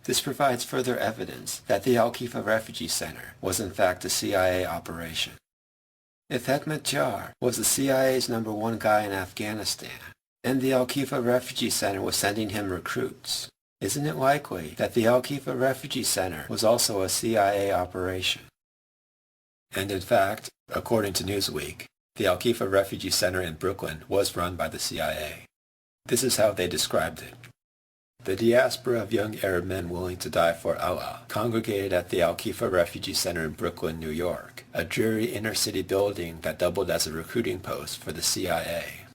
This provides further evidence that the Al-Khifa Refugee Center was in fact a CIA operation. If Hekmat Jar was the CIA's #1 guy in Afghanistan, and the Al-Khifa Refugee Center was sending him recruits, isn't it likely that the Al-Khifa Refugee Center was also a CIA operation? And in fact, according to Newsweek, the Al-Khifa Refugee Center in Brooklyn was run by the CIA. This is how they described it. The diaspora of young Arab men willing to die for Allah congregated at the Al-Khifa Refugee Center in Brooklyn, New York, a dreary inner-city building that doubled as a recruiting post for the CIA.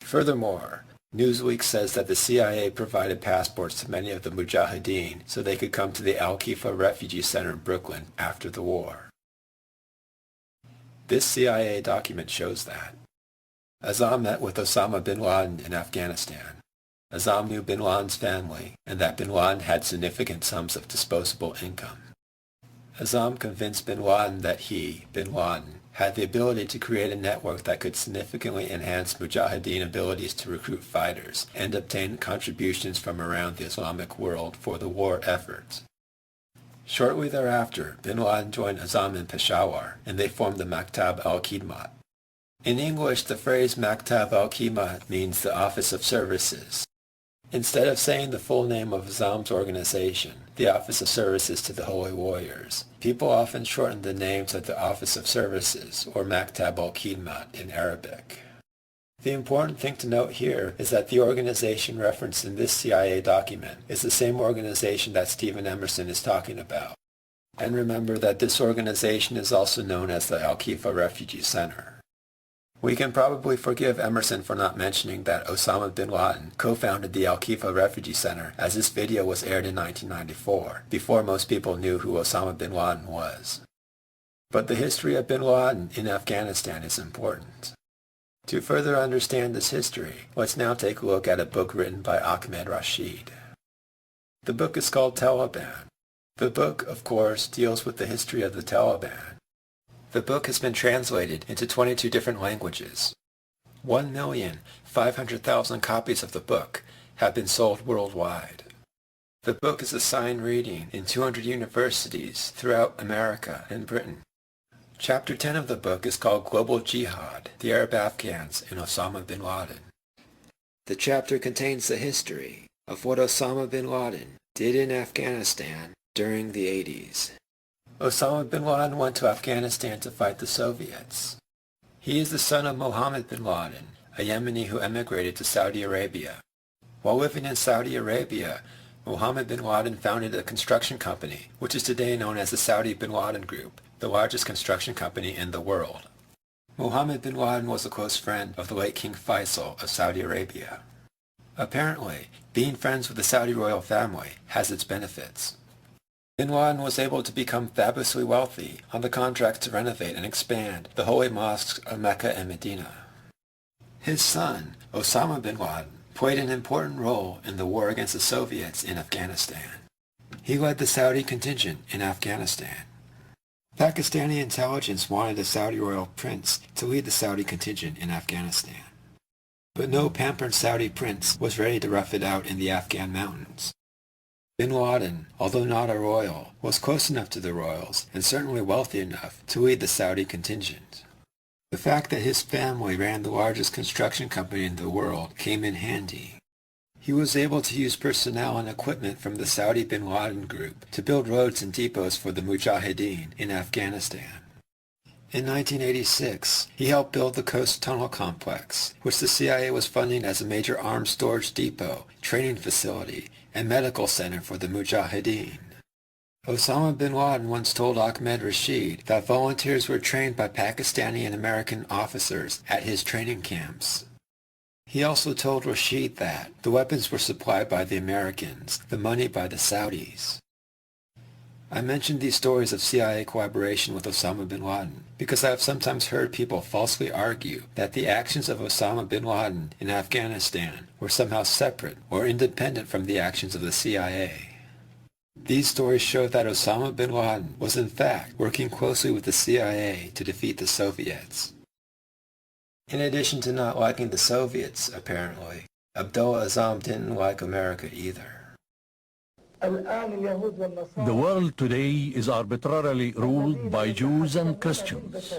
Furthermore, Newsweek says that the CIA provided passports to many of the Mujahideen so they could come to the Al-Khifa Refugee Center in Brooklyn after the war. This CIA document shows that Azzam met with Osama bin Laden in Afghanistan. Azzam knew bin Laden's family and that bin Laden had significant sums of disposable income. Azzam convinced bin Laden that he, bin Laden, had the ability to create a network that could significantly enhance Mujahideen abilities to recruit fighters and obtain contributions from around the Islamic world for the war efforts. Shortly thereafter, bin Laden joined Azzam in Peshawar, and they formed the Maktab al-Khidmat. In English, the phrase Maktab al-Khidmat means the Office of Services. Instead of saying the full name of Azzam's organization, the Office of Services to the Holy Warriors, people often shorten the name to the Office of Services, or Maktab al-Khidmat in Arabic. The important thing to note here is that the organization referenced in this CIA document is the same organization that Stephen Emerson is talking about. And remember that this organization is also known as the Al-Khifa Refugee Center. We can probably forgive Emerson for not mentioning that Osama bin Laden co-founded the Al-Khifa Refugee Center, as this video was aired in 1994, before most people knew who Osama bin Laden was. But the history of bin Laden in Afghanistan is important. To further understand this history, let's now take a look at a book written by Ahmed Rashid. The book is called Taliban. The book, of course, deals with the history of the Taliban. The book has been translated into 22 different languages. 1,500,000 copies of the book have been sold worldwide. The book is assigned reading in 200 universities throughout America and Britain. Chapter 10 of the book is called Global Jihad, the Arab Afghans and Osama bin Laden. The chapter contains the history of what Osama bin Laden did in Afghanistan during the 80s. Osama bin Laden went to Afghanistan to fight the Soviets. He is the son of Mohammed bin Laden, a Yemeni who emigrated to Saudi Arabia. While living in Saudi Arabia, Mohammed bin Laden founded a construction company, which is today known as the Saudi bin Laden Group, the largest construction company in the world. Mohammed bin Laden was a close friend of the late King Faisal of Saudi Arabia. Apparently, being friends with the Saudi royal family has its benefits. Bin Laden was able to become fabulously wealthy on the contract to renovate and expand the holy mosques of Mecca and Medina. His son, Osama bin Laden, played an important role in the war against the Soviets in Afghanistan. He led the Saudi contingent in Afghanistan. Pakistani intelligence wanted a Saudi royal prince to lead the Saudi contingent in Afghanistan. But no pampered Saudi prince was ready to rough it out in the Afghan mountains. Bin Laden, although not a royal, was close enough to the royals and certainly wealthy enough to lead the Saudi contingent. The fact that his family ran the largest construction company in the world came in handy. He was able to use personnel and equipment from the Saudi bin Laden group to build roads and depots for the Mujahideen in Afghanistan. In 1986, he helped build the Coast Tunnel Complex, which the CIA was funding as a major arms storage depot, training facility, and medical center for the Mujahideen. Osama bin Laden once told Ahmed Rashid that volunteers were trained by Pakistani and American officers at his training camps. He also told Rashid that the weapons were supplied by the Americans, the money by the Saudis. I mentioned these stories of CIA collaboration with Osama bin Laden because I have sometimes heard people falsely argue that the actions of Osama bin Laden in Afghanistan were somehow separate or independent from the actions of the CIA. These stories show that Osama bin Laden was in fact working closely with the CIA to defeat the Soviets. In addition to not liking the Soviets, apparently, Abdullah Azzam didn't like America either. The world today is arbitrarily ruled by Jews and Christians.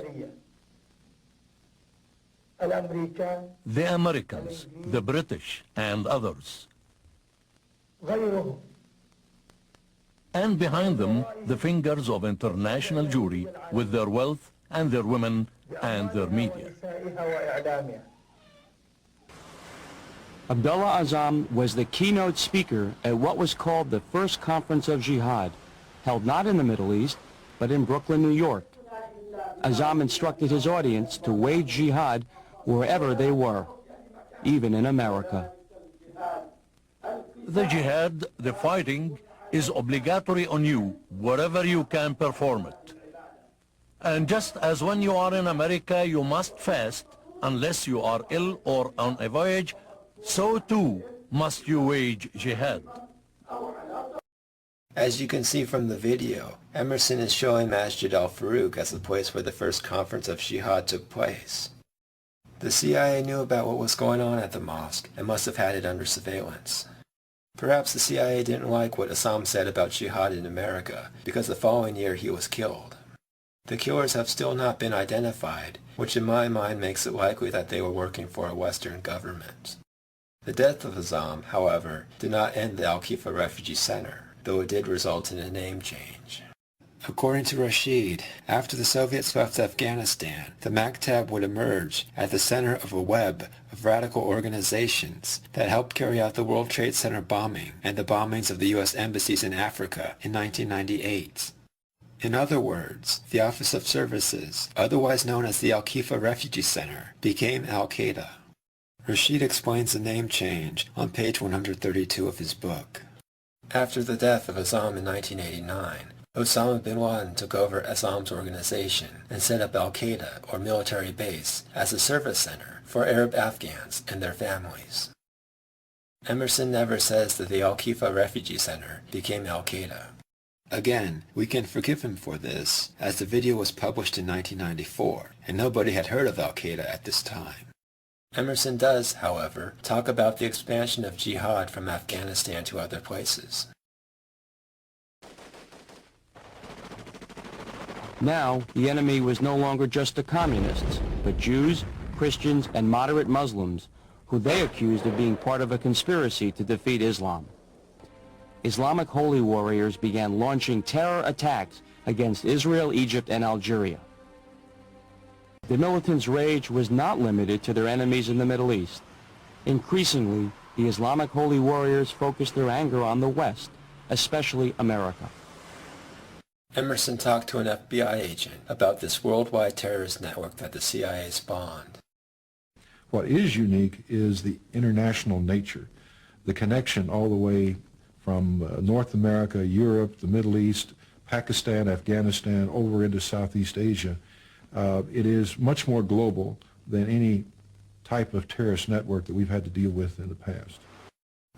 The Americans, the British, and others. And behind them, the fingers of international Jewry with their wealth and their women and their media. Abdullah Azzam was the keynote speaker at what was called the First Conference of Jihad, held not in the Middle East, but in Brooklyn, New York. Azzam instructed his audience to wage jihad wherever they were, even in America. The jihad, the fighting, is obligatory on you wherever you can perform it. And just as when you are in America you must fast unless you are ill or on a voyage, so too must you wage jihad. As you can see from the video, Emerson is showing Masjid al-Farouk as the place where the first conference of jihad took place. The CIA knew about what was going on at the mosque and must have had it under surveillance. Perhaps the CIA didn't like what Azzam said about jihad in America because the following year he was killed. The killers have still not been identified, which in my mind makes it likely that they were working for a Western government. The death of Azzam, however, did not end the Al-Khifa Refugee Center, though it did result in a name change. According to Rashid, after the Soviets left Afghanistan, the Maktab would emerge at the center of a web of radical organizations that helped carry out the World Trade Center bombing and the bombings of the U.S. embassies in Africa in 1998. In other words, the Office of Services, otherwise known as the Al-Khifa Refugee Center, became Al-Qaeda. Rashid explains the name change on page 132 of his book. After the death of Azzam in 1989, Osama bin Laden took over Azzam's organization and set up Al-Qaeda, or military base, as a service center for Arab Afghans and their families. Emerson never says that the Al-Khifa Refugee Center became Al-Qaeda. Again, we can forgive him for this, as the video was published in 1994, and nobody had heard of Al-Qaeda at this time. Emerson does, however, talk about the expansion of jihad from Afghanistan to other places. Now, the enemy was no longer just the communists, but Jews, Christians, and moderate Muslims, who they accused of being part of a conspiracy to defeat Islam. Islamic holy warriors began launching terror attacks against Israel, Egypt, and Algeria. The militants' rage was not limited to their enemies in the Middle East. Increasingly, the Islamic holy warriors focused their anger on the West, especially America. Emerson talked to an FBI agent about this worldwide terrorist network that the CIA spawned. What is unique is the international nature, the connection all the way from North America, Europe, the Middle East, Pakistan, Afghanistan, over into Southeast Asia. It is much more global than any type of terrorist network that we've had to deal with in the past.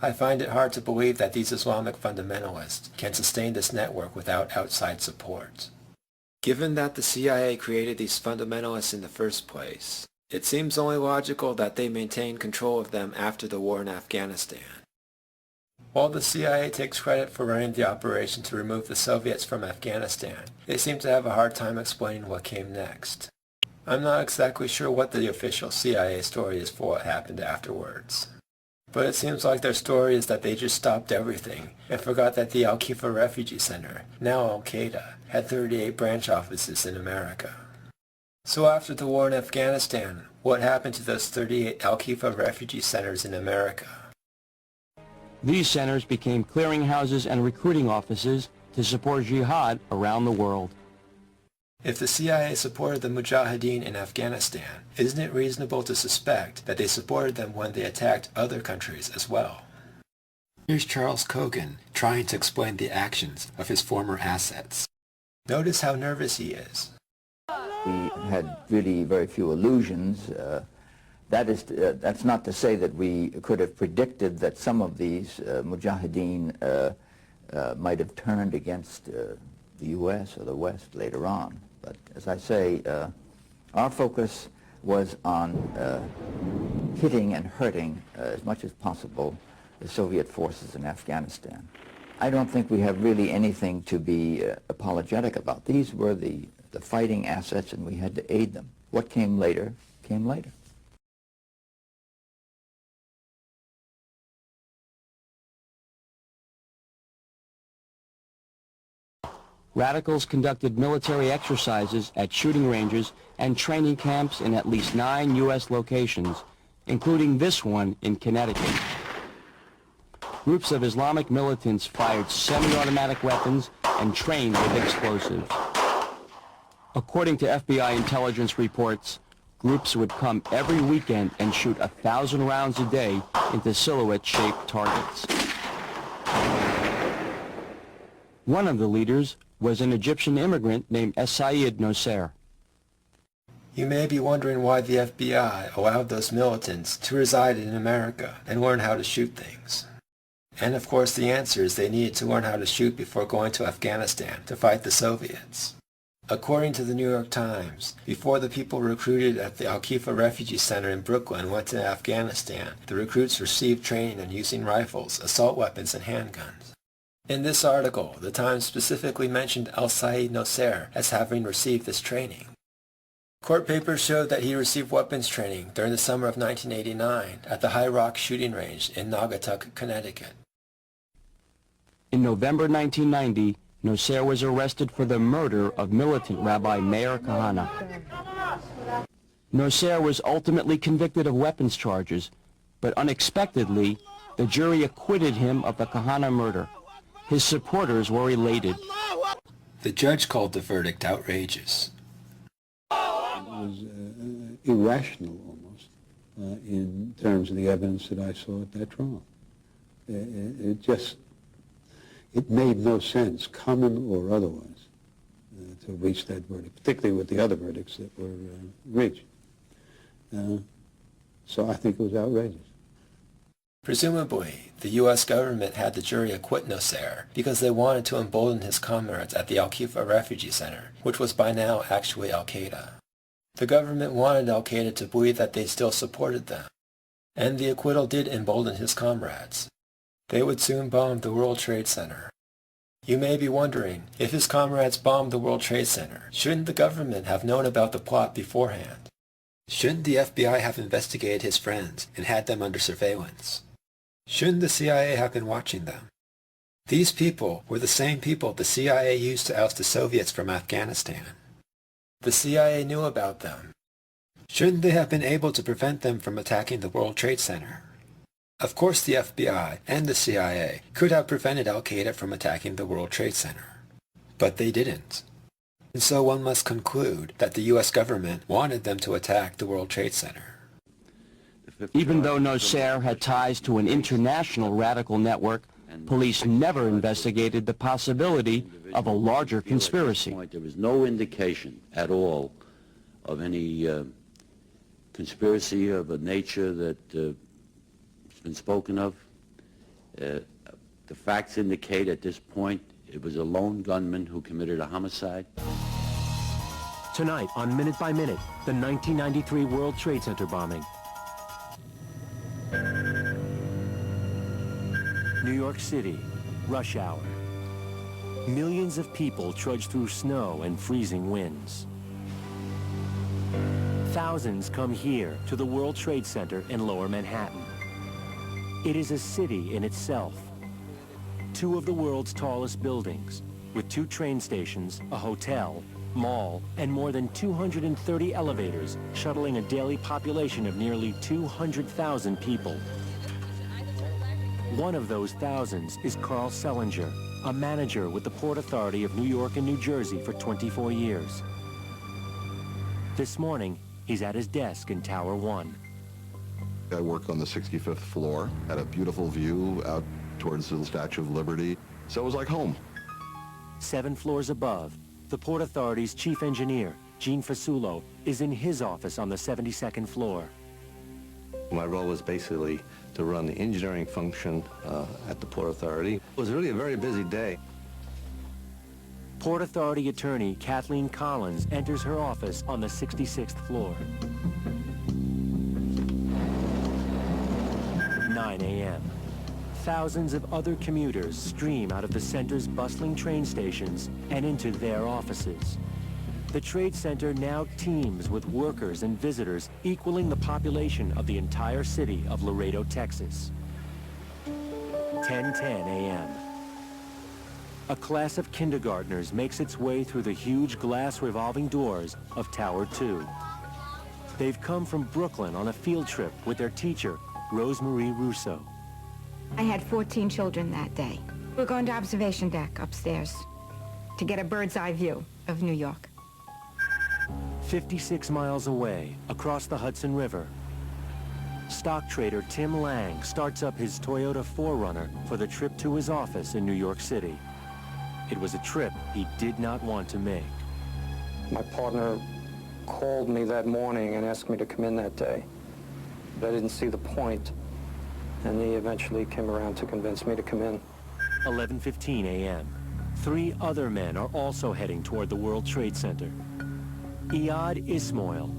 I find it hard to believe that these Islamic fundamentalists can sustain this network without outside support. Given that the CIA created these fundamentalists in the first place, it seems only logical that they maintain control of them after the war in Afghanistan. While the CIA takes credit for running the operation to remove the Soviets from Afghanistan, they seem to have a hard time explaining what came next. I'm not exactly sure what the official CIA story is for what happened afterwards. But it seems like their story is that they just stopped everything and forgot that the Al-Khifa Refugee Center, now Al-Qaeda, had 38 branch offices in America. So after the war in Afghanistan, what happened to those 38 Al-Khifa refugee centers in America? These centers became clearinghouses and recruiting offices to support jihad around the world. If the CIA supported the Mujahideen in Afghanistan, isn't it reasonable to suspect that they supported them when they attacked other countries as well? Here's Charles Kogan trying to explain the actions of his former assets. Notice how nervous he is. We had really very few illusions. That's not to say that we could have predicted that some of these Mujahideen might have turned against the U.S. or the West later on. But as I say, our focus was on hitting and hurting as much as possible the Soviet forces in Afghanistan. I don't think we have really anything to be apologetic about. These were the fighting assets, and we had to aid them. What came later, came later. Radicals conducted military exercises at shooting ranges and training camps in at least 9 U.S. locations, including this one in Connecticut. Groups of Islamic militants fired semi-automatic weapons and trained with explosives. According to FBI intelligence reports, groups would come every weekend and shoot 1,000 rounds a day into silhouette-shaped targets. One of the leaders was an Egyptian immigrant named Said Nosser. You may be wondering why the FBI allowed those militants to reside in America and learn how to shoot things. And of course the answer is they needed to learn how to shoot before going to Afghanistan to fight the Soviets. According to the New York Times, before the people recruited at the Al-Khifa Refugee Center in Brooklyn went to Afghanistan, the recruits received training in using rifles, assault weapons, and handguns. In this article, the Times specifically mentioned Said Nosser as having received this training. Court papers showed that he received weapons training during the summer of 1989 at the High Rock shooting range in Naugatuck, Connecticut. In November 1990, Nosser was arrested for the murder of militant Rabbi Meir Kahane. Nosser was ultimately convicted of weapons charges, but unexpectedly, the jury acquitted him of the Kahane murder. His supporters were elated. The judge called the verdict outrageous. It was irrational almost in terms of the evidence that I saw at that trial. It made no sense, common or otherwise, to reach that verdict, particularly with the other verdicts that were reached. So I think it was outrageous. Presumably, the U.S. government had the jury acquit Nosser because they wanted to embolden his comrades at the Al-Khifa Refugee Center, which was by now actually Al-Qaeda. The government wanted Al-Qaeda to believe that they still supported them, and the acquittal did embolden his comrades. They would soon bomb the World Trade Center. You may be wondering, if his comrades bombed the World Trade Center, shouldn't the government have known about the plot beforehand? Shouldn't the FBI have investigated his friends and had them under surveillance? Shouldn't the CIA have been watching them? These people were the same people the CIA used to oust the Soviets from Afghanistan. The CIA knew about them. Shouldn't they have been able to prevent them from attacking the World Trade Center? Of course the FBI and the CIA could have prevented Al-Qaeda from attacking the World Trade Center. But they didn't. And so one must conclude that the U.S. government wanted them to attack the World Trade Center. Even though Nosser had ties to an international radical network, police never investigated the possibility of a larger conspiracy. There was no indication at all of any conspiracy of a nature that has been spoken of. The facts indicate at this point it was a lone gunman who committed a homicide. Tonight on Minute by Minute, the 1993 World Trade Center bombing. New York City, rush hour. Millions of people trudge through snow and freezing winds. Thousands come here to the World Trade Center in Lower Manhattan. It is a city in itself. 2 of the world's tallest buildings, with 2 train stations, a hotel, mall, and more than 230 elevators, shuttling a daily population of nearly 200,000 people. One of those thousands is Carl Selinger, a manager with the Port Authority of New York and New Jersey for 24 years. This morning, he's at his desk in Tower 1. I work on the 65th floor, had a beautiful view out towards the Statue of Liberty, so it was like home. 7 floors above, the Port Authority's chief engineer, Gene Fasulo, is in his office on the 72nd floor. My role was basically to run the engineering function at the Port Authority. It was really a very busy day. Port Authority attorney Kathleen Collins enters her office on the 66th floor. 9 a.m. Thousands of other commuters stream out of the center's bustling train stations and into their offices. The Trade Center now teems with workers and visitors equaling the population of the entire city of Laredo, Texas. 10:10 a.m. A class of kindergartners makes its way through the huge glass revolving doors of Tower 2. They've come from Brooklyn on a field trip with their teacher, Rosemarie Russo. I had 14 children that day. We're going to observation deck upstairs to get a bird's eye view of New York. 56 miles away, across the Hudson River, stock trader Tim Lang starts up his Toyota 4Runner for the trip to his office in New York City. It was a trip he did not want to make. My partner called me that morning and asked me to come in that day. But I didn't see the point, and he eventually came around to convince me to come in. 11:15 a.m. 3 other men are also heading toward the World Trade Center. Iyad Ismail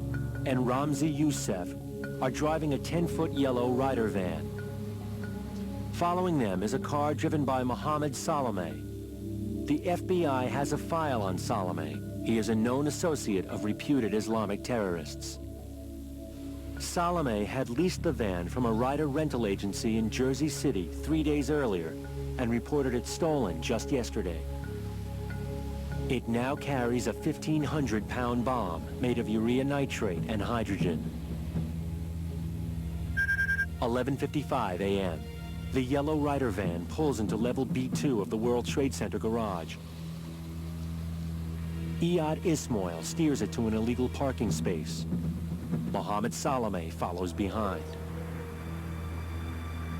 and Ramzi Youssef are driving a 10-foot yellow Ryder van. Following them is a car driven by Mohammed Salameh. The FBI has a file on Salameh. He is a known associate of reputed Islamic terrorists. Salameh had leased the van from a Ryder rental agency in Jersey City 3 days earlier and reported it stolen just yesterday. It now carries a 1,500-pound bomb made of urea nitrate and hydrogen. 11:55 a.m. The yellow Ryder van pulls into level B2 of the World Trade Center garage. Iyad Ismail steers it to an illegal parking space. Mohammed Salameh follows behind.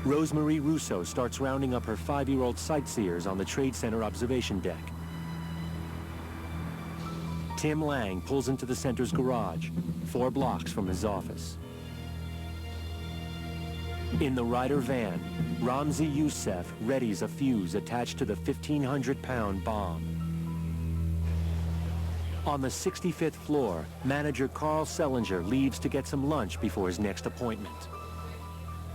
Rosemarie Russo starts rounding up her 5-year-old sightseers on the Trade Center observation deck. Tim Lang pulls into the center's garage, 4 blocks from his office. In the Ryder van, Ramzi Youssef readies a fuse attached to the 1,500-pound bomb. On the 65th floor, manager Carl Sellinger leaves to get some lunch before his next appointment.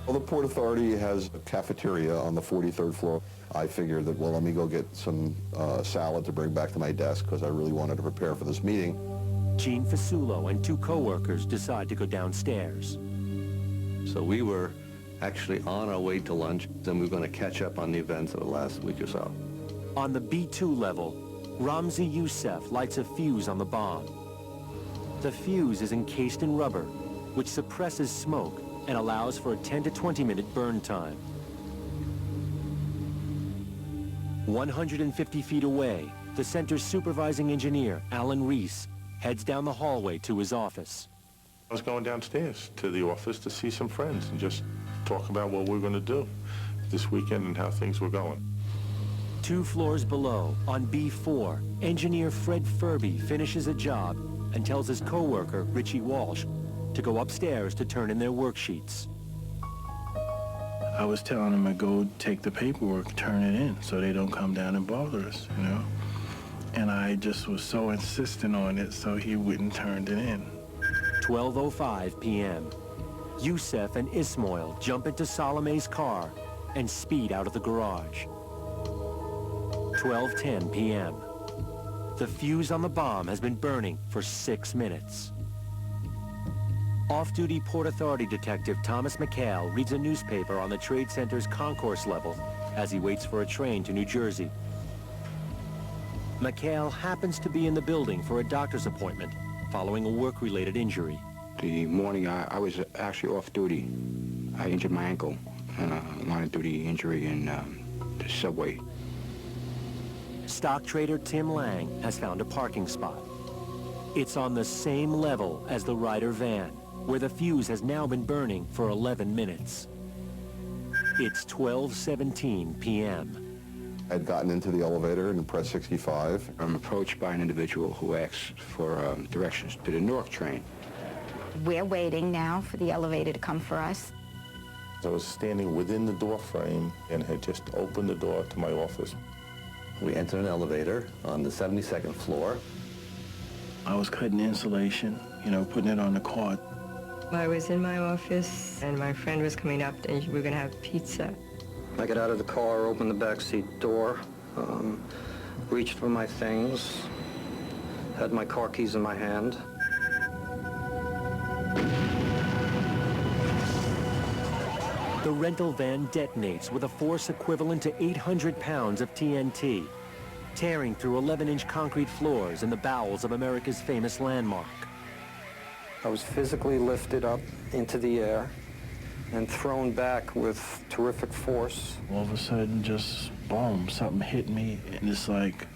Well, the Port Authority has a cafeteria on the 43rd floor. I figured that, well, let me go get some salad to bring back to my desk because I really wanted to prepare for this meeting. Gene Fasulo and 2 co-workers decide to go downstairs. So we were actually on our way to lunch, and we were going to catch up on the events of the last week or so. On the B2 level, Ramzi Youssef lights a fuse on the bomb. The fuse is encased in rubber, which suppresses smoke and allows for a 10 to 20-minute burn time. 150 feet away, the center's supervising engineer, Alan Reese, heads down the hallway to his office. I was going downstairs to the office to see some friends and just talk about what we were going to do this weekend and how things were going. 2 floors below, on B4, engineer Fred Furby finishes a job and tells his co-worker, Richie Walsh, to go upstairs to turn in their worksheets. I was telling him to go take the paperwork, turn it in, so they don't come down and bother us, you know? And I just was so insistent on it, so he wouldn't turn it in. 12:05 p.m. Youssef and Ismail jump into Salameh's car and speed out of the garage. 12:10 p.m. The fuse on the bomb has been burning for 6 minutes. Off-duty Port Authority detective Thomas McHale reads a newspaper on the Trade Center's concourse level as he waits for a train to New Jersey. McHale happens to be in the building for a doctor's appointment following a work-related injury. The morning I was actually off-duty. I injured my ankle, line-of-duty injury in the subway. Stock trader Tim Lang has found a parking spot. It's on the same level as the Ryder van, where the fuse has now been burning for 11 minutes. It's 12:17 p.m. I'd gotten into the elevator and pressed 65. I'm approached by an individual who asks for directions to the Newark train. We're waiting now for the elevator to come for us. I was standing within the door frame and had just opened the door to my office. We entered an elevator on the 72nd floor. I was cutting insulation, you know, putting it on the cart. I was in my office, and my friend was coming up, and we were going to have pizza. I got out of the car, opened the back seat door, reached for my things, had my car keys in my hand. The rental van detonates with a force equivalent to 800 pounds of TNT, tearing through 11-inch concrete floors in the bowels of America's famous landmark. I was physically lifted up into the air and thrown back with terrific force. All of a sudden, just boom, something hit me, and it's like,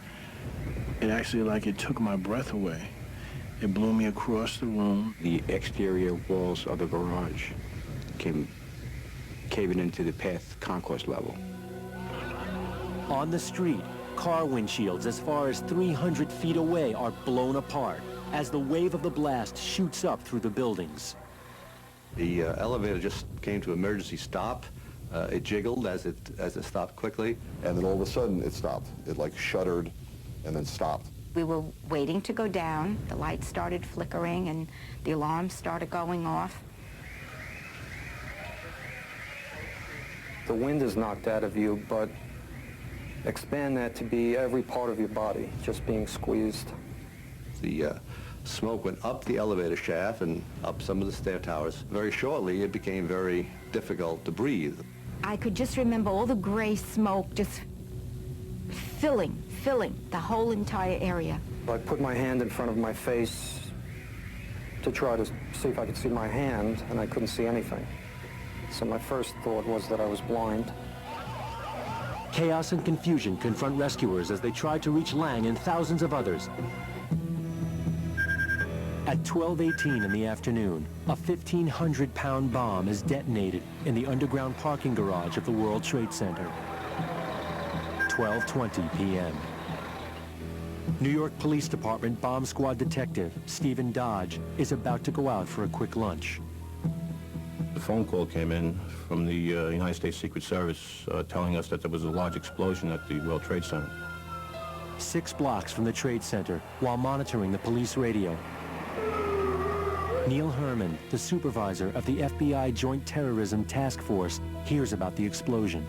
it took my breath away. It blew me across the room. The exterior walls of the garage came caving into the path concourse level. On the street, car windshields as far as 300 feet away are blown apart as the wave of the blast shoots up through the buildings. The elevator just came to emergency stop. It jiggled as it stopped quickly. And then all of a sudden it stopped. It like shuddered and then stopped. We were waiting to go down. The lights started flickering and the alarms started going off. The wind is knocked out of you, but expand that to be every part of your body just being squeezed. The smoke went up the elevator shaft and up some of the stair towers. Very shortly, it became very difficult to breathe. I could just remember all the gray smoke just filling the whole entire area. I put my hand in front of my face to try to see if I could see my hand, and I couldn't see anything. So my first thought was that I was blind. Chaos and confusion confront rescuers as they try to reach Lang and thousands of others. At 12:18 in the afternoon, a 1,500-pound bomb is detonated in the underground parking garage of the World Trade Center. 12:20 p.m. New York Police Department bomb squad detective Stephen Dodge is about to go out for a quick lunch. The phone call came in from the United States Secret Service telling us that there was a large explosion at the World Trade Center. 6 blocks from the Trade Center, while monitoring the police radio, Neil Herman, the supervisor of the FBI Joint Terrorism Task Force, hears about the explosion.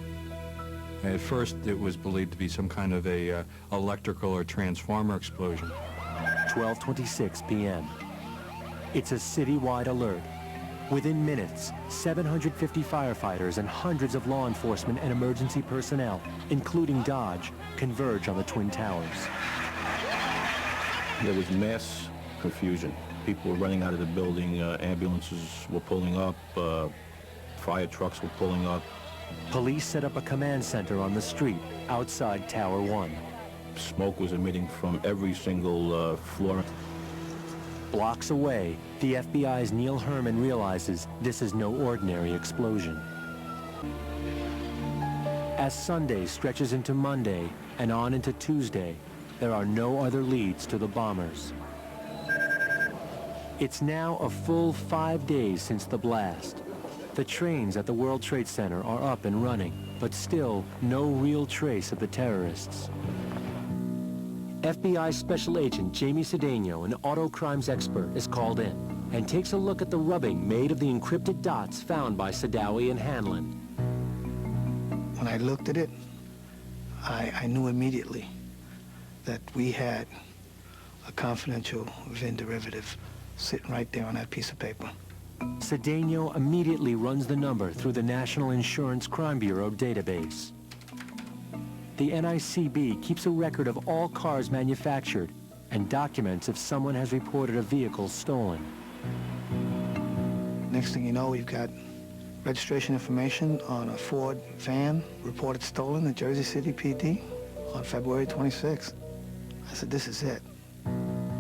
At first, it was believed to be some kind of a electrical or transformer explosion. 12:26 p.m. It's a citywide alert. Within minutes, 750 firefighters and hundreds of law enforcement and emergency personnel, including Dodge, converge on the Twin Towers. There was mass confusion. People were running out of the building, ambulances were pulling up, fire trucks were pulling up. Police set up a command center on the street outside Tower 1. Smoke was emitting from every single floor. Blocks away, the FBI's Neil Herman realizes this is no ordinary explosion. As Sunday stretches into Monday and on into Tuesday, there are no other leads to the bombers. It's now a full 5 days since the blast. The trains at the World Trade Center are up and running, but still no real trace of the terrorists. FBI Special Agent Jamie Cedeno, an auto crimes expert, is called in and takes a look at the rubbing made of the encrypted dots found by Sadawi and Hanlon. When I looked at it, I knew immediately that we had a confidential VIN derivative sitting right there on that piece of paper. Cedeno immediately runs the number through the National Insurance Crime Bureau database. The NICB keeps a record of all cars manufactured and documents if someone has reported a vehicle stolen. Next thing you know, we've got registration information on a Ford van reported stolen at Jersey City PD on February 26th. I said, this is it.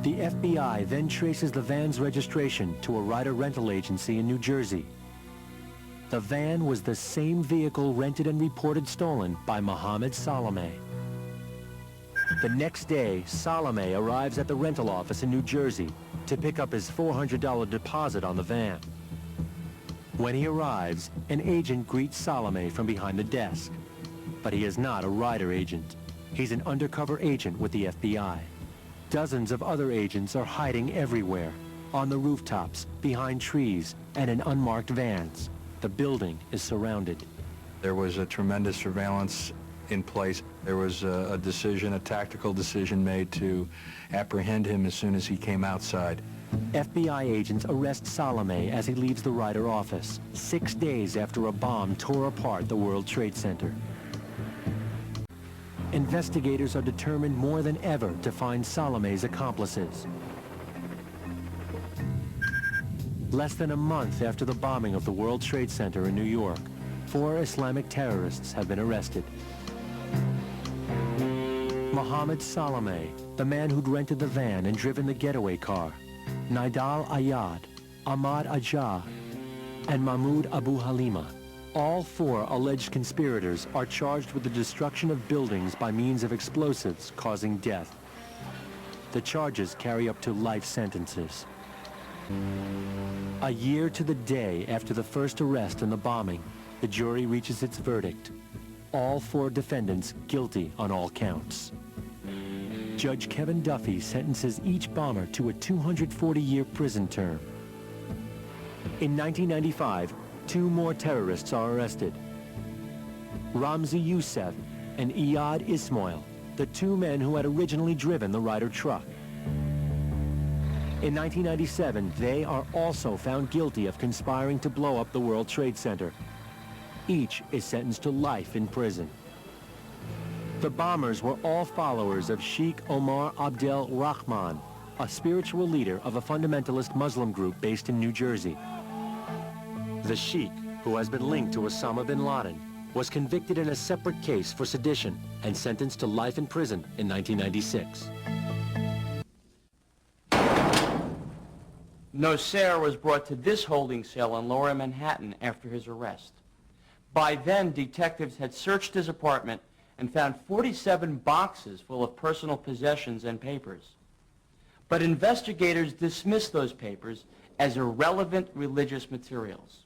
The FBI then traces the van's registration to a rider rental agency in New Jersey. The van was the same vehicle rented and reported stolen by Mohammed Salome. The next day, Salome arrives at the rental office in New Jersey to pick up his $400 deposit on the van. When he arrives, an agent greets Salome from behind the desk. But he is not a rider agent. He's an undercover agent with the FBI. Dozens of other agents are hiding everywhere, on the rooftops, behind trees, and in unmarked vans. The building is surrounded. There was a tremendous surveillance in place. There was a decision, a tactical decision made to apprehend him as soon as he came outside. FBI agents arrest Salome as he leaves the Ryder office, 6 days after a bomb tore apart the World Trade Center. Investigators are determined more than ever to find Salome's accomplices. Less than a month after the bombing of the World Trade Center in New York, 4 Islamic terrorists have been arrested. Mohammed Salome, the man who'd rented the van and driven the getaway car, Nidal Ayad, Ahmad Ajah, and Mahmoud Abu Halima. All 4 alleged conspirators are charged with the destruction of buildings by means of explosives causing death. The charges carry up to life sentences. A year to the day after the first arrest and the bombing, the jury reaches its verdict. All 4 defendants guilty on all counts. Judge Kevin Duffy sentences each bomber to a 240-year prison term. In 1995, 2 more terrorists are arrested. Ramzi Youssef and Iyad Ismail, the 2 men who had originally driven the Ryder truck. In 1997, they are also found guilty of conspiring to blow up the World Trade Center. Each is sentenced to life in prison. The bombers were all followers of Sheikh Omar Abdel Rahman, a spiritual leader of a fundamentalist Muslim group based in New Jersey. The Sheikh, who has been linked to Osama bin Laden, was convicted in a separate case for sedition and sentenced to life in prison in 1996. Nosair was brought to this holding cell in Lower Manhattan after his arrest. By then, detectives had searched his apartment and found 47 boxes full of personal possessions and papers. But investigators dismissed those papers as irrelevant religious materials.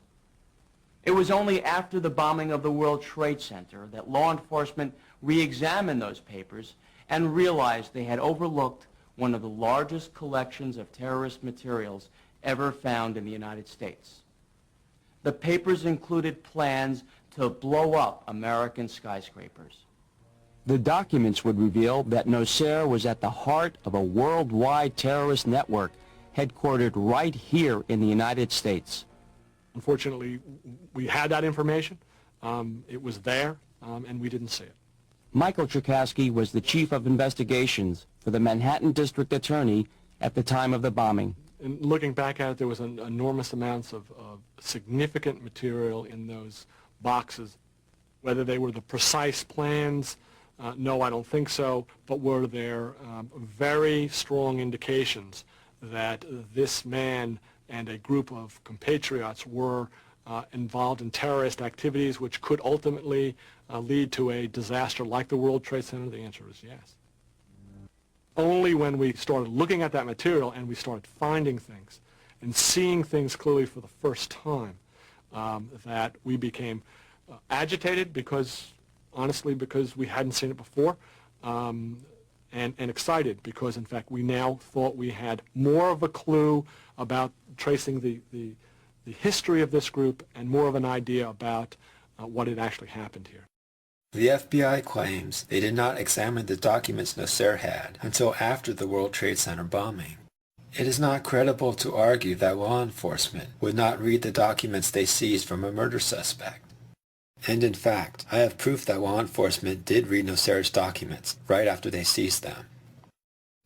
It was only after the bombing of the World Trade Center that law enforcement re-examined those papers and realized they had overlooked one of the largest collections of terrorist materials ever found in the United States. The papers included plans to blow up American skyscrapers. The documents would reveal that Nosair was at the heart of a worldwide terrorist network headquartered right here in the United States. Unfortunately, we had that information. It was there, and we didn't see it. Michael Cherkasky was the chief of investigations for the Manhattan District Attorney at the time of the bombing. And looking back at it, there was an enormous amounts of significant material in those boxes. Whether they were the precise plans, no, I don't think so, but were there very strong indications that this man and a group of compatriots were involved in terrorist activities which could ultimately lead to a disaster like the World Trade Center? The answer is yes. Only when we started looking at that material and we started finding things and seeing things clearly for the first time that we became agitated because, honestly, because we hadn't seen it before, and excited because, in fact, we now thought we had more of a clue about tracing the history of this group and more of an idea about what had actually happened here. The FBI claims they did not examine the documents Nosair had until after the World Trade Center bombing. It is not credible to argue that law enforcement would not read the documents they seized from a murder suspect. And in fact, I have proof that law enforcement did read Nosair's documents right after they seized them.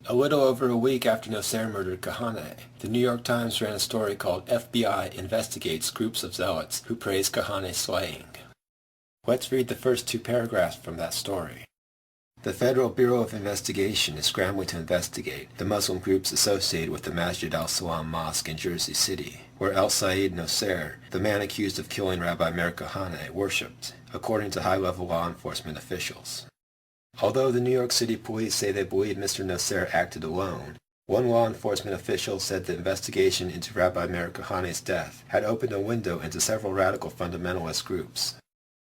A little over a week after Nosair murdered Kahane, the New York Times ran a story called FBI Investigates Groups of Zealots Who Praise Kahane's Slaying. Let's read the first 2 paragraphs from that story. The Federal Bureau of Investigation is scrambling to investigate the Muslim groups associated with the Masjid al-Salam Mosque in Jersey City, where al-Said Nosair, the man accused of killing Rabbi Meir Kahane, worshipped, according to high-level law enforcement officials. Although the New York City police say they believe Mr. Nosair acted alone, one law enforcement official said the investigation into Rabbi Meir Kahane's death had opened a window into several radical fundamentalist groups.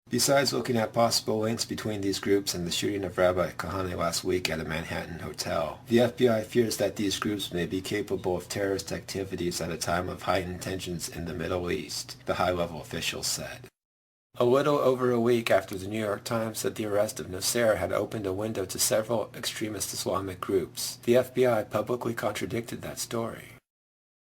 Besides looking at possible links between these groups and the shooting of Rabbi Kahane last week at a Manhattan hotel, the FBI fears that these groups may be capable of terrorist activities at a time of heightened tensions in the Middle East, the high-level officials said. A little over a week after the New York Times said the arrest of Nocera had opened a window to several extremist Islamic groups, the FBI publicly contradicted that story.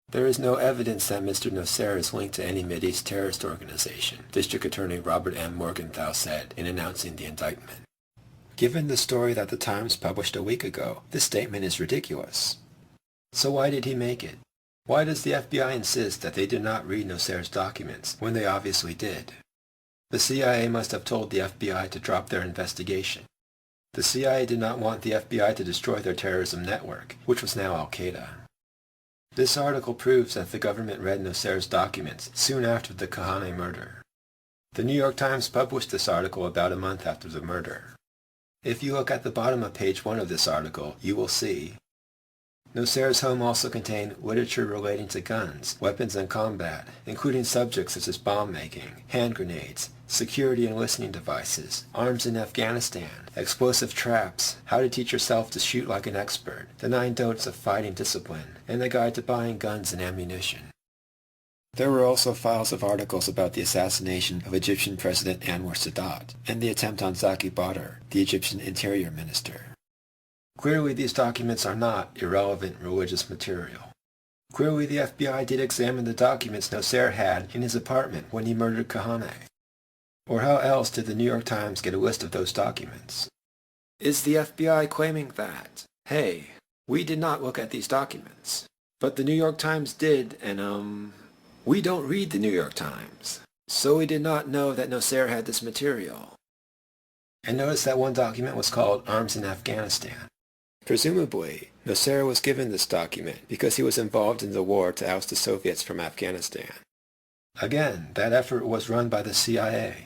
There is no evidence that Mr. Nocera is linked to any Mideast terrorist organization, District Attorney Robert M. Morgenthau said in announcing the indictment. Given the story that the Times published a week ago, this statement is ridiculous. So why did he make it? Why does the FBI insist that they did not read Nocera's documents when they obviously did? The CIA must have told the FBI to drop their investigation. The CIA did not want the FBI to destroy their terrorism network, which was now Al-Qaeda. This article proves that the government read Nocera's documents soon after the Kahane murder. The New York Times published this article about a month after the murder. If you look at the bottom of page 1 of this article, you will see Nocera's home also contained literature relating to guns, weapons and combat, including subjects such as bomb making, hand grenades, security and listening devices, arms in Afghanistan, explosive traps, how to teach yourself to shoot like an expert, the 9 don'ts of fighting discipline, and the guide to buying guns and ammunition. There were also files of articles about the assassination of Egyptian President Anwar Sadat and the attempt on Zaki Badr, the Egyptian Interior Minister. Clearly these documents are not irrelevant religious material. Clearly the FBI did examine the documents Nocera had in his apartment when he murdered Kahane. Or how else did the New York Times get a list of those documents? Is the FBI claiming that, hey, we did not look at these documents, but the New York Times did, and we don't read the New York Times, so we did not know that Nocera had this material. And notice that one document was called Arms in Afghanistan. Presumably, Nocera was given this document because he was involved in the war to oust the Soviets from Afghanistan. Again, that effort was run by the CIA.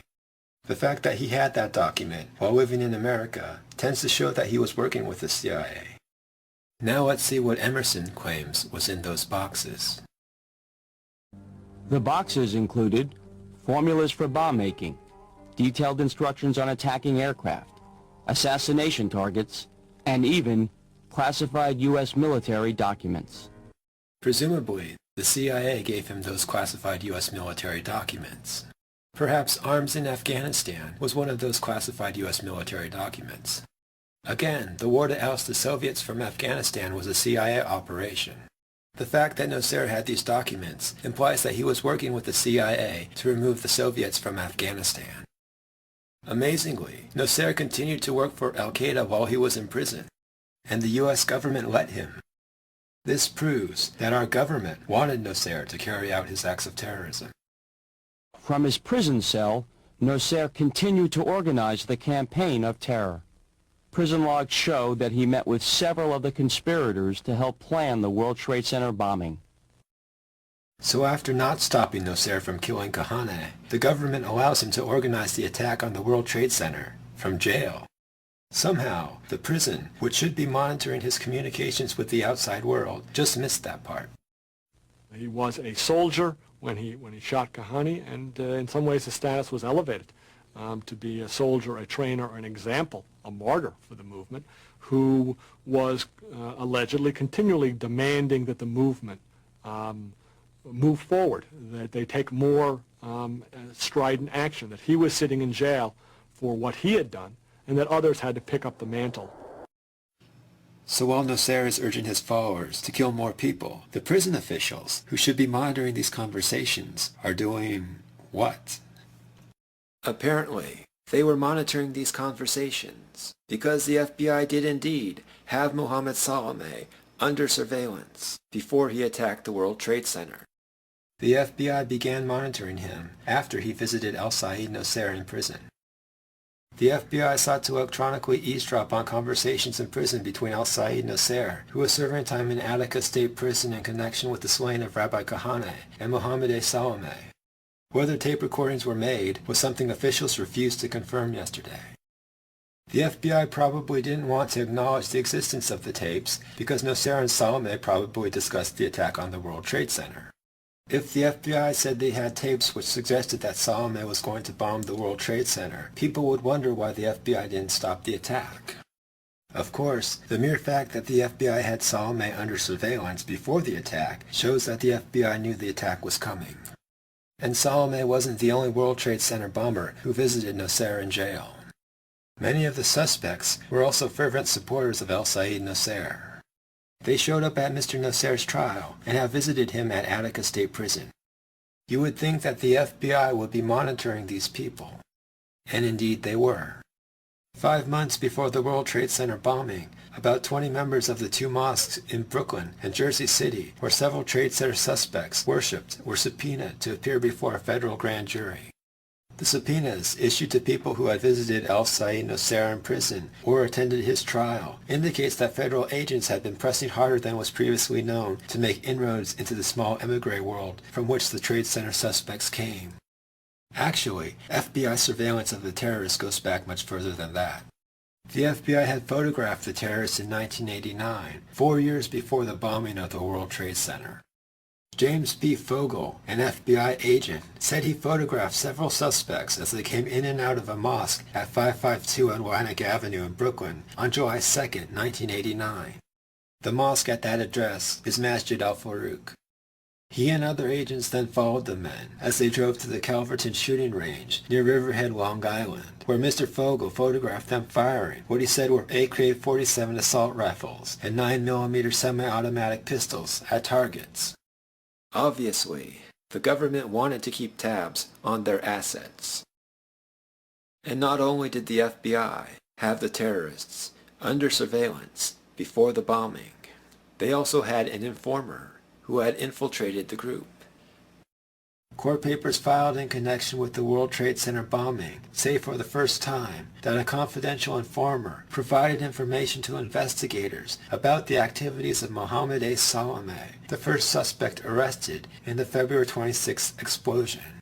The fact that he had that document while living in America tends to show that he was working with the CIA. Now let's see what Emerson claims was in those boxes. The boxes included formulas for bomb making, detailed instructions on attacking aircraft, assassination targets, and even classified U.S. military documents. Presumably, the CIA gave him those classified U.S. military documents. Perhaps Arms in Afghanistan was one of those classified U.S. military documents. Again, the war to oust the Soviets from Afghanistan was a CIA operation. The fact that Nocera had these documents implies that he was working with the CIA to remove the Soviets from Afghanistan. Amazingly, Nocera continued to work for Al-Qaeda while he was in prison, and the U.S. government let him. This proves that our government wanted Nocera to carry out his acts of terrorism. From his prison cell, Nocera continued to organize the campaign of terror. Prison logs show that he met with several of the conspirators to help plan the World Trade Center bombing. So after not stopping Nocera from killing Kahane, the government allows him to organize the attack on the World Trade Center from jail. Somehow, the prison, which should be monitoring his communications with the outside world, just missed that part. He was a soldier when he shot Kahane, and in some ways his status was elevated to be a soldier, a trainer, an example, a martyr for the movement, who was allegedly continually demanding that the movement move forward, that they take more strident action, that he was sitting in jail for what he had done, and that others had to pick up the mantle. So while Nocera is urging his followers to kill more people, the prison officials, who should be monitoring these conversations, are doing what? Apparently, they were monitoring these conversations because the FBI did indeed have Mohammed Salameh under surveillance before he attacked the World Trade Center. The FBI began monitoring him after he visited al-Said Nocera in prison. The FBI sought to electronically eavesdrop on conversations in prison between al-Said Nocera, who was serving time in Attica State Prison in connection with the slaying of Rabbi Kahane, and Mohammed Salameh. Whether tape recordings were made was something officials refused to confirm yesterday. The FBI probably didn't want to acknowledge the existence of the tapes because Nocera and Salameh probably discussed the attack on the World Trade Center. If the FBI said they had tapes which suggested that Salameh was going to bomb the World Trade Center, people would wonder why the FBI didn't stop the attack. Of course, the mere fact that the FBI had Salameh under surveillance before the attack shows that the FBI knew the attack was coming. And Salome wasn't the only World Trade Center bomber who visited Nasser in jail. Many of the suspects were also fervent supporters of El Sayed Nasser. They showed up at Mr. Nasser's trial and have visited him at Attica State Prison. You would think that the FBI would be monitoring these people. And indeed they were. 5 months before the World Trade Center bombing, about 20 members of the two mosques in Brooklyn and Jersey City, where several Trade Center suspects worshipped, were subpoenaed to appear before a federal grand jury. The subpoenas, issued to people who had visited El Sayed Nasser in prison or attended his trial, indicates that federal agents had been pressing harder than was previously known to make inroads into the small emigre world from which the Trade Center suspects came. Actually, FBI surveillance of the terrorists goes back much further than that. The FBI had photographed the terrorists in 1989, 4 years before the bombing of the World Trade Center. James B. Fogel, an FBI agent, said he photographed several suspects as they came in and out of a mosque at 552 Atlantic Avenue in Brooklyn on July 2, 1989. The mosque at that address is Masjid al-Farouk. He and other agents then followed the men as they drove to the Calverton shooting range near Riverhead, Long Island, where Mr. Fogel photographed them firing what he said were AK-47 assault rifles and 9mm semi-automatic pistols at targets. Obviously, the government wanted to keep tabs on their assets. And not only did the FBI have the terrorists under surveillance before the bombing, they also had an informer who had infiltrated the group. Court papers filed in connection with the World Trade Center bombing say for the first time that a confidential informer provided information to investigators about the activities of Mohammed A. Salome, the first suspect arrested in the February 26th explosion.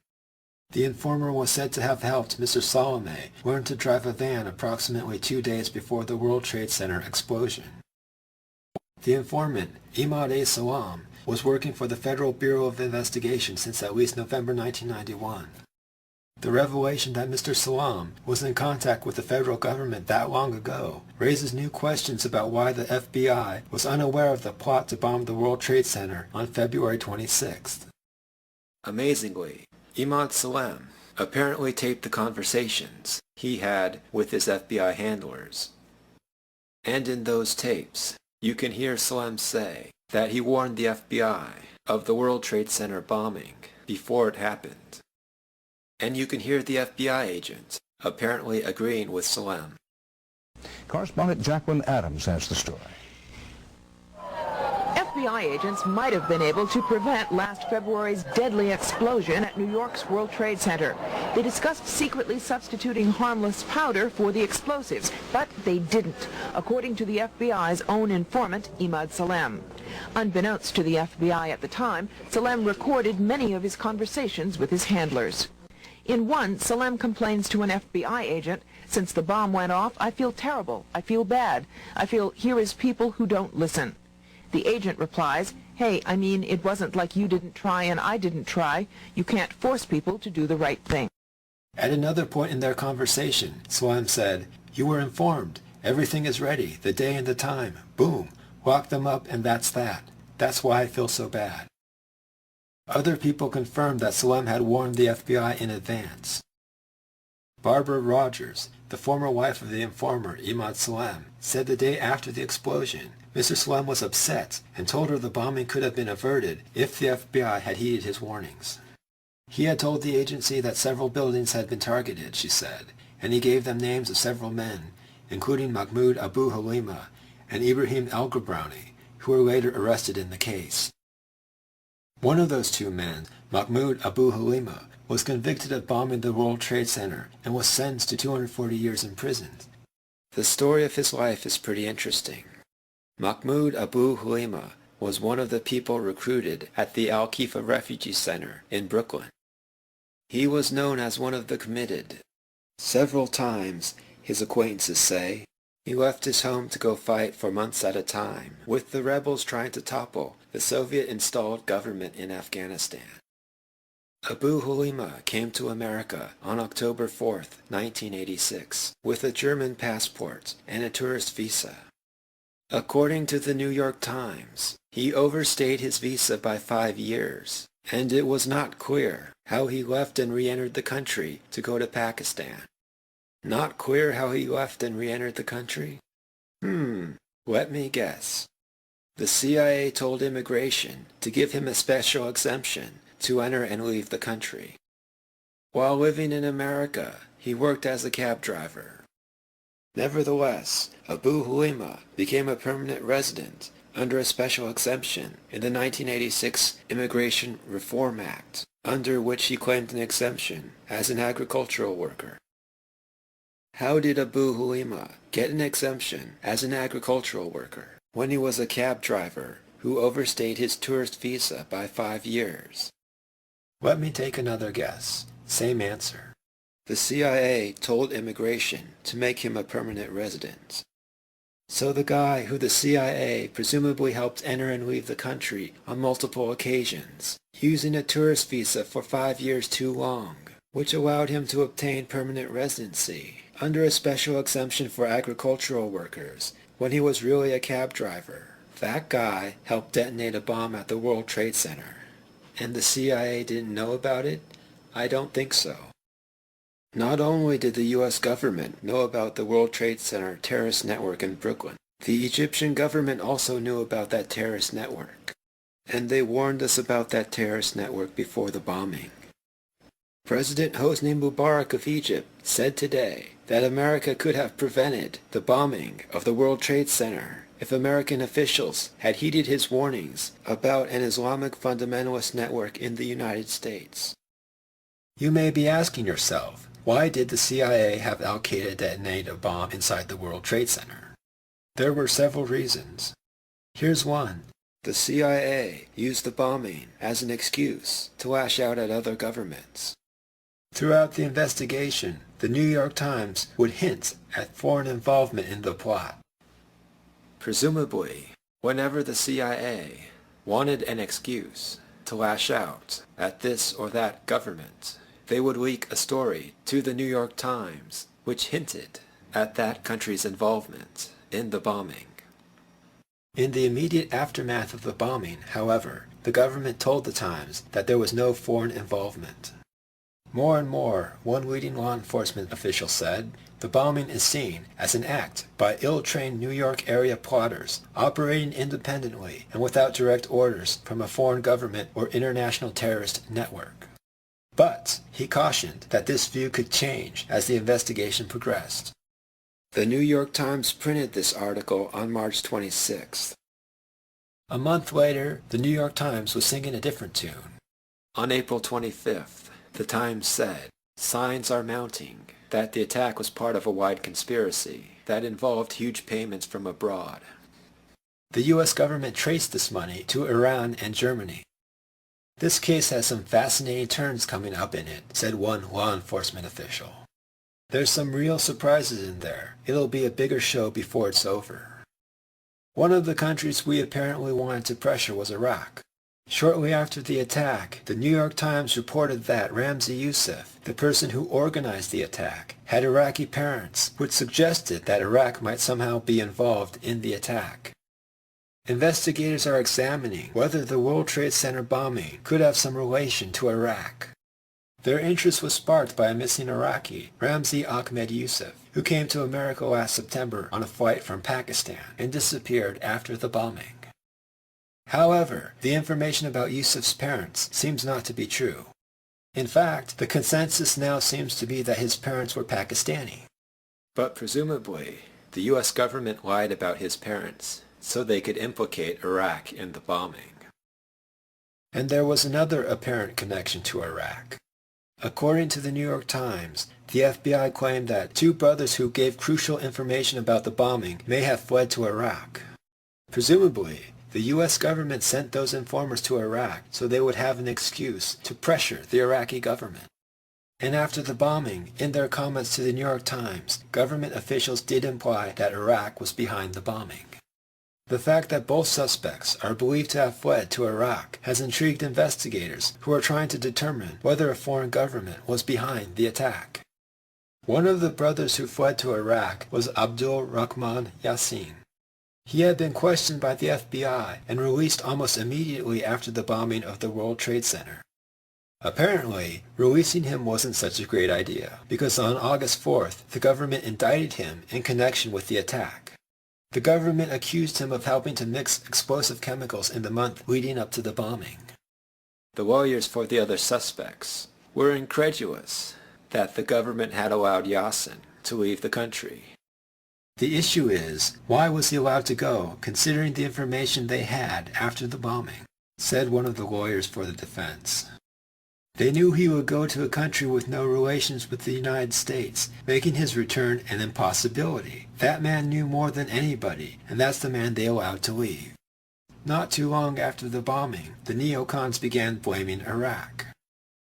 The informer was said to have helped Mr. Salome learn to drive a van approximately 2 days before the World Trade Center explosion. The informant, Imad A. Salam, was working for the Federal Bureau of Investigation since at least November 1991. The revelation that Mr. Salam was in contact with the federal government that long ago raises new questions about why the FBI was unaware of the plot to bomb the World Trade Center on February 26th. Amazingly, Imad Salam apparently taped the conversations he had with his FBI handlers. And in those tapes, you can hear Salam say that he warned the FBI of the World Trade Center bombing before it happened. And you can hear the FBI agent apparently agreeing with Salam. Correspondent Jacqueline Adams has the story. FBI agents might have been able to prevent last February's deadly explosion at New York's World Trade Center. They discussed secretly substituting harmless powder for the explosives, but they didn't, according to the FBI's own informant, Imad Salam. Unbeknownst to the FBI at the time, Salam recorded many of his conversations with his handlers. In one, Salam complains to an FBI agent, "Since the bomb went off, I feel terrible. I feel bad. I feel here is people who don't listen." The agent replies, "Hey, I mean, it wasn't like you didn't try and I didn't try. You can't force people to do the right thing." At another point in their conversation, Salam said, "You were informed. Everything is ready. The day and the time. Boom. Lock them up and that's that. That's why I feel so bad." Other people confirmed that Salam had warned the FBI in advance. Barbara Rogers, the former wife of the informer Imad Salam, said the day after the explosion, Mr. Salam was upset and told her the bombing could have been averted if the FBI had heeded his warnings. He had told the agency that several buildings had been targeted, she said, and he gave them names of several men, including Mahmoud Abu Halima and Ibrahim El-Grabrowni, who were later arrested in the case. One of those two men, Mahmoud Abu Halima, was convicted of bombing the World Trade Center and was sentenced to 240 years in prison. The story of his life is pretty interesting. Mahmoud Abu Halima was one of the people recruited at the Al-Khifa Refugee Center in Brooklyn. He was known as one of the committed. Several times, his acquaintances say, he left his home to go fight for months at a time, with the rebels trying to topple the Soviet-installed government in Afghanistan. Abu Halima came to America on October 4, 1986, with a German passport and a tourist visa. According to the New York Times, he overstayed his visa by 5 years, and it was not clear how he left and re-entered the country to go to Pakistan. Not queer how he left and re-entered the country? Let me guess. The CIA told immigration to give him a special exemption to enter and leave the country. While living in America, he worked as a cab driver. Nevertheless, Abu Halima became a permanent resident under a special exemption in the 1986 Immigration Reform Act, under which he claimed an exemption as an agricultural worker. How did Abu Halima get an exemption as an agricultural worker when he was a cab driver who overstayed his tourist visa by 5 years? Let me take another guess. Same answer. The CIA told immigration to make him a permanent resident. So the guy who the CIA presumably helped enter and leave the country on multiple occasions, using a tourist visa for 5 years too long, which allowed him to obtain permanent residency under a special exemption for agricultural workers when he was really a cab driver. That guy helped detonate a bomb at the World Trade Center. And the CIA didn't know about it? I don't think so. Not only did the U.S. government know about the World Trade Center terrorist network in Brooklyn, the Egyptian government also knew about that terrorist network. And they warned us about that terrorist network before the bombing. President Hosni Mubarak of Egypt said today that America could have prevented the bombing of the World Trade Center if American officials had heeded his warnings about an Islamic fundamentalist network in the United States. You may be asking yourself, why did the CIA have Al-Qaeda detonate a bomb inside the World Trade Center? There were several reasons. Here's one. The CIA used the bombing as an excuse to lash out at other governments. Throughout the investigation, the New York Times would hint at foreign involvement in the plot. Presumably, whenever the CIA wanted an excuse to lash out at this or that government, they would leak a story to the New York Times which hinted at that country's involvement in the bombing. In the immediate aftermath of the bombing, however, the government told the Times that there was no foreign involvement. More and more, one leading law enforcement official said, the bombing is seen as an act by ill-trained New York area plotters operating independently and without direct orders from a foreign government or international terrorist network. But he cautioned that this view could change as the investigation progressed. The New York Times printed this article on March 26th. A month later, the New York Times was singing a different tune. On April 25th, the Times said, signs are mounting that the attack was part of a wide conspiracy that involved huge payments from abroad. The U.S. government traced this money to Iran and Germany. This case has some fascinating turns coming up in it, said one law enforcement official. There's some real surprises in there. It'll be a bigger show before it's over. One of the countries we apparently wanted to pressure was Iraq. Shortly after the attack, the New York Times reported that Ramzi Youssef, the person who organized the attack, had Iraqi parents, which suggested that Iraq might somehow be involved in the attack. Investigators are examining whether the World Trade Center bombing could have some relation to Iraq. Their interest was sparked by a missing Iraqi, Ramzi Ahmed Youssef, who came to America last September on a flight from Pakistan and disappeared after the bombing. However, the information about Youssef's parents seems not to be true. In fact, the consensus now seems to be that his parents were Pakistani. But presumably, the U.S. government lied about his parents so they could implicate Iraq in the bombing. And there was another apparent connection to Iraq. According to the New York Times, the FBI claimed that two brothers who gave crucial information about the bombing may have fled to Iraq. Presumably, the U.S. government sent those informers to Iraq so they would have an excuse to pressure the Iraqi government. And after the bombing, in their comments to the New York Times, government officials did imply that Iraq was behind the bombing. The fact that both suspects are believed to have fled to Iraq has intrigued investigators who are trying to determine whether a foreign government was behind the attack. One of the brothers who fled to Iraq was Abdul Rahman Yassin. He had been questioned by the FBI and released almost immediately after the bombing of the World Trade Center. Apparently, releasing him wasn't such a great idea, because on August 4th, the government indicted him in connection with the attack. The government accused him of helping to mix explosive chemicals in the month leading up to the bombing. The lawyers for the other suspects were incredulous that the government had allowed Yasin to leave the country. The issue is, why was he allowed to go, considering the information they had after the bombing, said one of the lawyers for the defense. They knew he would go to a country with no relations with the United States, making his return an impossibility. That man knew more than anybody, and that's the man they allowed to leave. Not too long after the bombing, the neocons began blaming Iraq.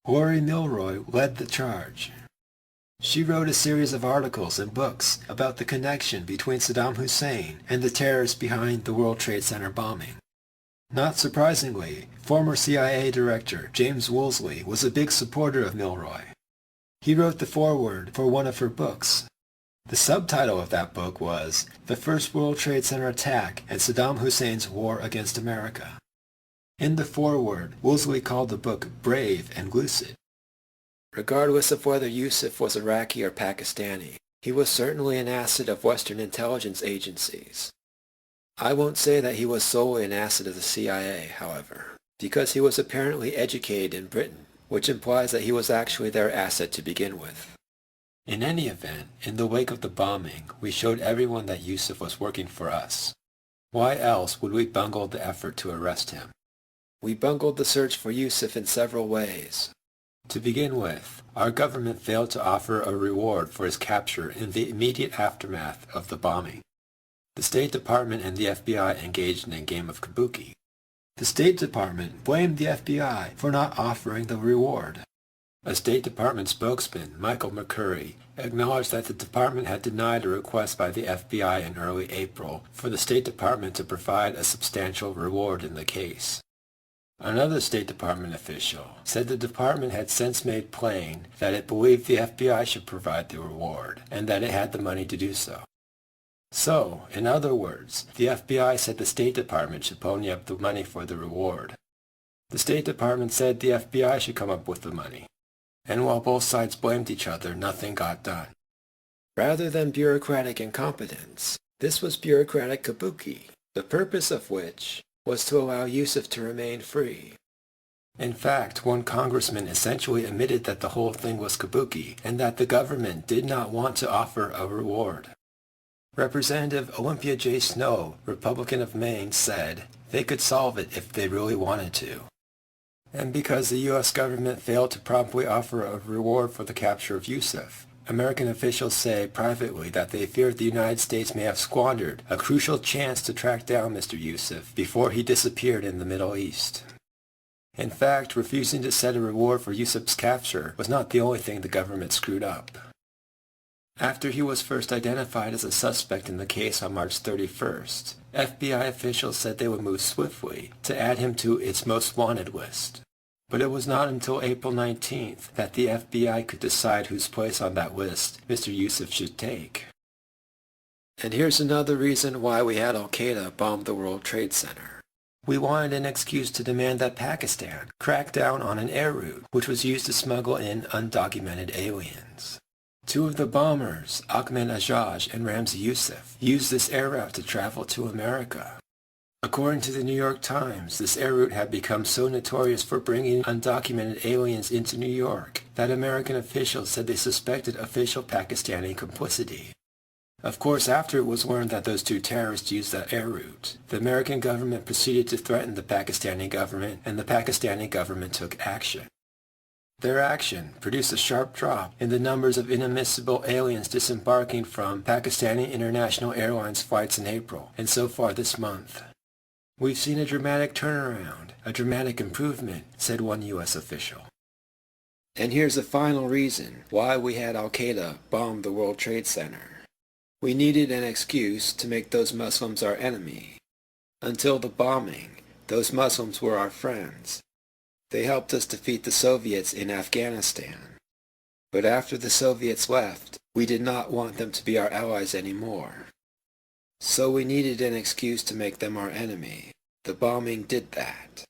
Lori Milroy led the charge. She wrote a series of articles and books about the connection between Saddam Hussein and the terrorists behind the World Trade Center bombing. Not surprisingly, former CIA Director James Woolsey was a big supporter of Milroy. He wrote the foreword for one of her books. The subtitle of that book was The First World Trade Center Attack and Saddam Hussein's War Against America. In the foreword, Woolsey called the book brave and lucid. Regardless of whether Yusuf was Iraqi or Pakistani, he was certainly an asset of Western intelligence agencies. I won't say that he was solely an asset of the CIA, however, because he was apparently educated in Britain, which implies that he was actually their asset to begin with. In any event, in the wake of the bombing, we showed everyone that Yusuf was working for us. Why else would we bungle the effort to arrest him? We bungled the search for Yusuf in several ways. To begin with, our government failed to offer a reward for his capture in the immediate aftermath of the bombing. The State Department and the FBI engaged in a game of kabuki. The State Department blamed the FBI for not offering the reward. A State Department spokesman, Michael McCurry, acknowledged that the department had denied a request by the FBI in early April for the State Department to provide a substantial reward in the case. Another State Department official said the department had since made plain that it believed the FBI should provide the reward, and that it had the money to do so. So, in other words, the FBI said the State Department should pony up the money for the reward. The State Department said the FBI should come up with the money. And while both sides blamed each other, nothing got done. Rather than bureaucratic incompetence, this was bureaucratic kabuki, the purpose of which was to allow Yusuf to remain free. In fact, one congressman essentially admitted that the whole thing was kabuki, and that the government did not want to offer a reward. Representative Olympia J. Snowe, Republican of Maine, said they could solve it if they really wanted to. And because the U.S. government failed to promptly offer a reward for the capture of Yusuf, American officials say privately that they feared the United States may have squandered a crucial chance to track down Mr. Yusuf before he disappeared in the Middle East. In fact, refusing to set a reward for Yusuf's capture was not the only thing the government screwed up. After he was first identified as a suspect in the case on March 31st, FBI officials said they would move swiftly to add him to its most wanted list. But it was not until April 19th that the FBI could decide whose place on that list Mr. Yusuf should take. And here's another reason why we had Al-Qaeda bomb the World Trade Center. We wanted an excuse to demand that Pakistan crack down on an air route which was used to smuggle in undocumented aliens. Two of the bombers, Ahmed Ajaj and Ramzi Youssef, used this air route to travel to America. According to the New York Times, this air route had become so notorious for bringing undocumented aliens into New York that American officials said they suspected official Pakistani complicity. Of course, after it was learned that those two terrorists used that air route, the American government proceeded to threaten the Pakistani government, and the Pakistani government took action. Their action produced a sharp drop in the numbers of inadmissible aliens disembarking from Pakistani International Airlines flights in April, and so far this month. We've seen a dramatic turnaround, a dramatic improvement, said one U.S. official. And here's the final reason why we had Al-Qaeda bomb the World Trade Center. We needed an excuse to make those Muslims our enemy. Until the bombing, those Muslims were our friends. They helped us defeat the Soviets in Afghanistan. But after the Soviets left, we did not want them to be our allies anymore. So we needed an excuse to make them our enemy. The bombing did that.